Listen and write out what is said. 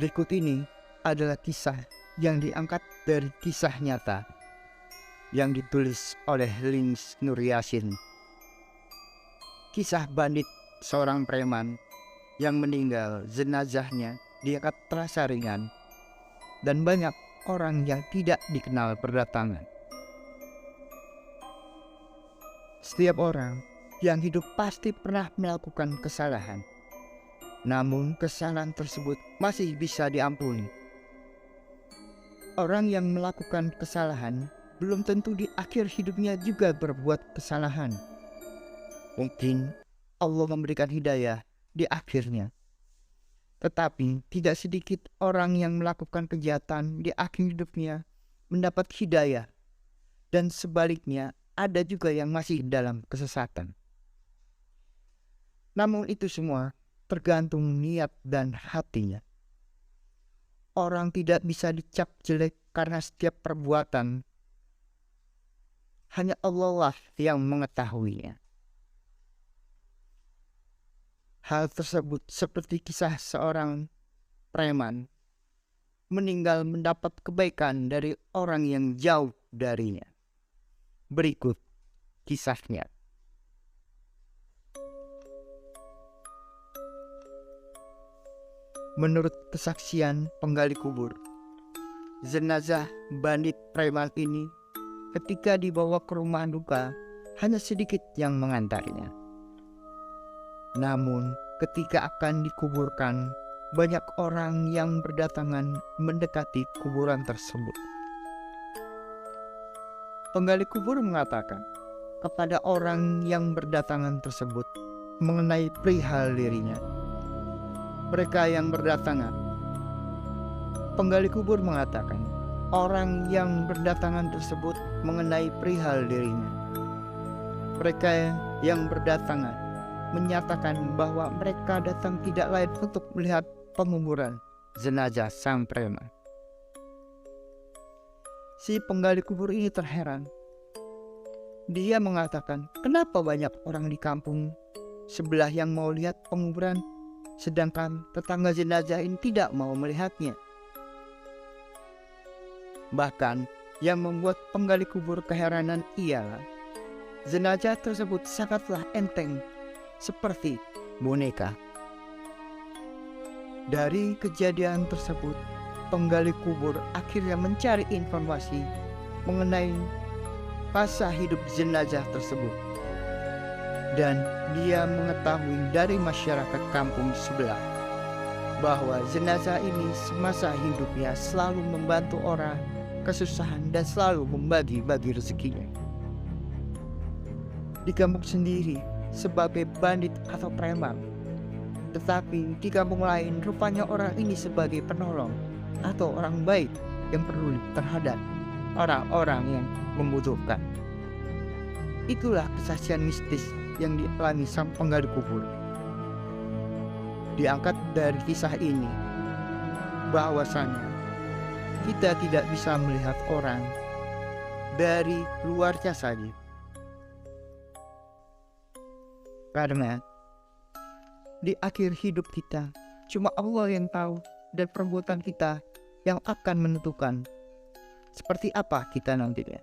Berikut ini adalah kisah yang diangkat dari kisah nyata yang ditulis oleh Lins Nur Yasin. Kisah bandit seorang preman yang meninggal, jenazahnya diangkat terasa ringan dan banyak orang yang tidak dikenal berdatangan. Setiap orang yang hidup pasti pernah melakukan kesalahan, namun kesalahan tersebut masih bisa diampuni. Orang yang melakukan kesalahan belum tentu di akhir hidupnya juga berbuat kesalahan. Mungkin Allah memberikan hidayah di akhirnya. Tetapi tidak sedikit orang yang melakukan kejahatan di akhir hidupnya mendapat hidayah. Dan sebaliknya ada juga yang masih dalam kesesatan. Namun itu semua tergantung niat dan hatinya. Orang tidak bisa dicap jelek karena setiap perbuatan hanya Allah lah yang mengetahuinya. Hal tersebut seperti kisah seorang preman meninggal mendapat kebaikan dari orang yang jauh darinya. Berikut kisahnya. Menurut kesaksian penggali kubur, jenazah bandit preman ini ketika dibawa ke rumah duka hanya sedikit yang mengantarnya. Namun ketika akan dikuburkan, banyak orang yang berdatangan mendekati kuburan tersebut. Penggali kubur mengatakan kepada orang yang berdatangan tersebut mengenai perihal dirinya. Mereka yang berdatangan, penggali kubur mengatakan orang yang berdatangan tersebut mengenai perihal dirinya. Mereka yang berdatangan menyatakan bahwa mereka datang tidak lain untuk melihat penguburan jenazah sang preman. Si penggali kubur ini terheran. Dia mengatakan, kenapa banyak orang di kampung sebelah yang mau lihat penguburan, sedangkan tetangga jenazah ini tidak mau melihatnya. Bahkan yang membuat penggali kubur keheranan ialah jenazah tersebut sangatlah enteng, seperti boneka. Dari kejadian tersebut, penggali kubur akhirnya mencari informasi mengenai masa hidup jenazah tersebut. Dan dia mengetahui dari masyarakat kampung sebelah bahwa jenazah ini semasa hidupnya selalu membantu orang kesusahan dan selalu membagi-bagi rezekinya. Di kampung sendiri sebagai bandit atau preman, tetapi di kampung lain rupanya orang ini sebagai penolong atau orang baik yang peduli terhadap orang-orang yang membutuhkan. Itulah kesaksian mistis yang dialami sang penggali kubur. Diangkat dari kisah ini bahwasannya kita tidak bisa melihat orang dari luarnya saja, karena di akhir hidup kita cuma Allah yang tahu, dan perbuatan kita yang akan menentukan seperti apa kita nantinya.